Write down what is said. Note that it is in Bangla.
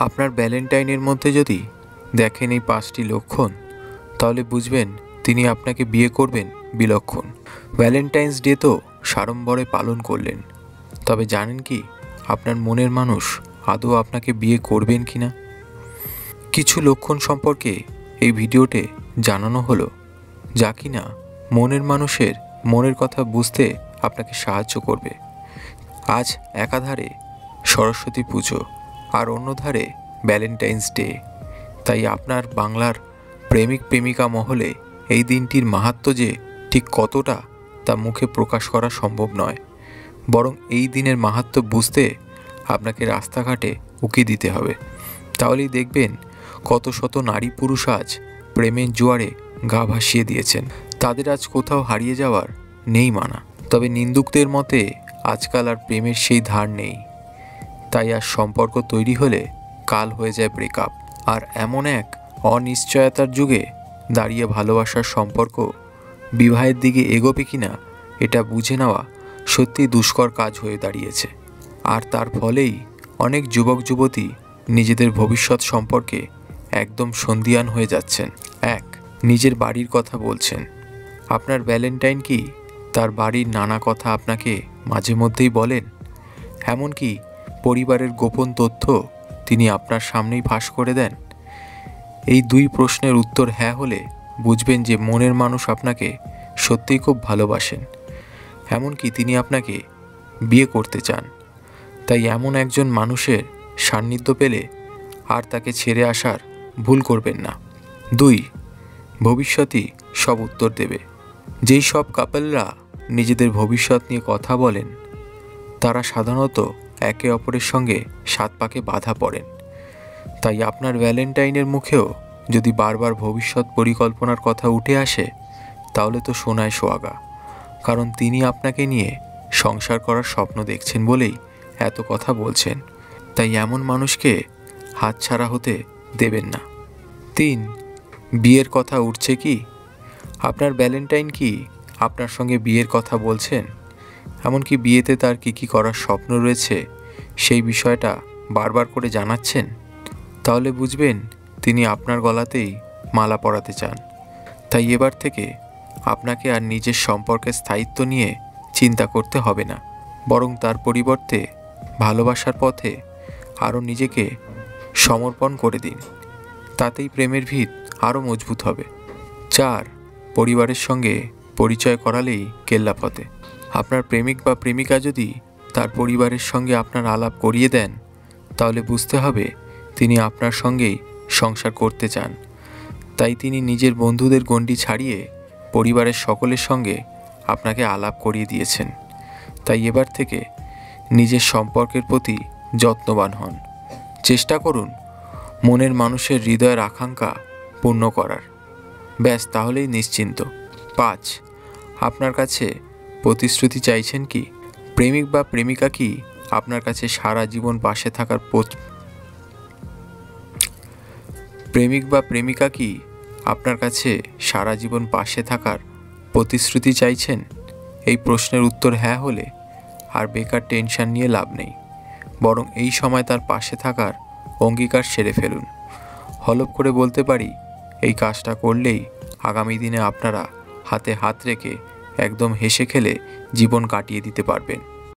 আপনার ভ্যালেন্টাইনের মধ্যে যদি দেখেন এই 5টি লক্ষণ, তাহলে বুঝবেন তিনি আপনাকে বিয়ে করবেন বিলক্ষণ। ভ্যালেন্টাইন্স ডে তো সাড়ম্বরে পালন করলেন, তবে জানেন কি আপনার মনের মানুষ আদৌ আপনাকে বিয়ে করবেন কিনা? কিছু লক্ষণ সম্পর্কে এই ভিডিওতে জানানো হলো, যা কিনা মনের মানুষের মনের কথা বুঝতে আপনাকে সাহায্য করবে। আজ একাধারে সরস্বতী পুজো আর অন্যধারে ভ্যালেন্টাইন্স ডে, তাই আপনার বাংলার প্রেমিক প্রেমিকা মহলে এই দিনটির মাহাত্ম্য যে ঠিক কতটা তা মুখে প্রকাশ করা সম্ভব নয়, বরং এই দিনের মাহাত্ম্য বুঝতে আপনাকে রাস্তাঘাটে উকি দিতে হবে। তাহলেই দেখবেন কত শত নারী পুরুষ আজ প্রেমের জোয়ারে গা ভাসিয়ে দিয়েছেন। তাদের আজ কোথাও হারিয়ে যাওয়ার নেই মানা। তবে নিন্দুকদের মতে আজকাল আর প্রেমের সেই ধার নেই, তাই আর সম্পর্ক তৈরি হলে কাল হয়ে যায় ব্রেকআপ। আর এমন এক অনিশ্চয়তার যুগে দাঁড়িয়ে ভালোবাসার সম্পর্ক বিবাহের দিকে এগোবে কিনা এটা বুঝে নেওয়া সত্যি দুষ্কর কাজ হয়ে দাঁড়িয়েছে। আর তার ফলেই অনেক যুবক যুবতী নিজেদের ভবিষ্যৎ সম্পর্কে একদম সন্দিহান হয়ে যাচ্ছেন। এক, নিজের বাড়ির কথা বলছেন। আপনার ভ্যালেন্টাইন কি তার বাড়ির নানা কথা আপনাকে মাঝে মধ্যেই বলেন? এমনকি পরিবারের গোপন তথ্য তিনি আপনার সামনেই ফাঁস করে দেন? এই 2 প্রশ্নের উত্তর হ্যাঁ হলে বুঝবেন যে মনের মানুষ আপনাকে সত্যিই খুব ভালোবাসেন, এমনকি তিনি আপনাকে বিয়ে করতে চান। তাই এমন একজন মানুষের সান্নিধ্য পেলে আর তাকে ছেড়ে আসার ভুল করবেন না। 2, ভবিষ্যতই সব উত্তর দেবে। যেই সব কাপলরা নিজেদের ভবিষ্যৎ নিয়ে কথা বলেন, তারা সাধারণত একে অপরের সঙ্গে 7 পাকে বাধা পড়েন। তাই আপনার ভ্যালেন্টাইনের মুখেও যদি বারবার ভবিষ্যৎ পরিকল্পনার কথা উঠে আসে, তাহলে তো সোনায় সোহাগা, কারণ তিনি আপনাকে নিয়ে সংসার করার স্বপ্ন দেখছেন বলেই এত কথা বলছেন। তাই এমন মানুষকে হাতছাড়া হতে দেবেন না। 3, বিয়ের কথা উঠছে কি? আপনার ভ্যালেন্টাইন কি আপনার সঙ্গে বিয়ের কথা বলছেন? এমনকি বিয়েতে তার কী করার স্বপ্ন রয়েছে সেই বিষয়টা বারবার করে জানাচ্ছেন? তাহলে বুঝবেন তিনি আপনার গলাতেই মালা পরাতে চান। তাই এবার থেকে আপনাকে আর নিজের সম্পর্কের স্থায়িত্ব নিয়ে চিন্তা করতে হবে না, বরং তার পরিবর্তে ভালোবাসার পথে আরও নিজেকে সমর্পণ করে দিন। তাতেই প্রেমের ভিত আরও মজবুত হবে। 4, পরিবারের সঙ্গে পরিচয় করালেই কেল্লাফতে। আপনার প্রেমিক বা প্রেমিকা যদি তার পরিবারের সঙ্গে আপনার আলাপ করিয়ে দেন, তাহলে বুঝতে হবে তিনি আপনার সঙ্গেই সংসার করতে চান। তাই তিনি নিজের বন্ধুদের গণ্ডি ছাড়িয়ে পরিবারের সকলের সঙ্গে আপনাকে আলাপ করিয়ে দিয়েছেন। তাই এবার থেকে নিজের সম্পর্কের প্রতি যত্নবান হন। চেষ্টা করুন মনের মানুষের হৃদয়ের আকাঙ্ক্ষা পূর্ণ করার। ব্যাস, তাহলেই নিশ্চিন্ত। 5, আপনার কাছে প্রতিশ্রুতি চাইছেন কি? প্রেমিক বা প্রেমিকা কি আপনার কাছে সারা জীবন পাশে থাকার প্রতিশ্রুতি চাইছেন? এই প্রশ্নের উত্তর হ্যাঁ হলে আর বেকার টেনশন নিয়ে লাভ নেই, বরং এই সময় তার পাশে থাকার অঙ্গীকার সেরে ফেলুন। হলফ করে বলতে পারি, এই কাজটা করলেই আগামী দিনে আপনারা হাতে হাত রেখে একদম হেসে খেলে জীবন কাটিয়ে দিতে পারবেন।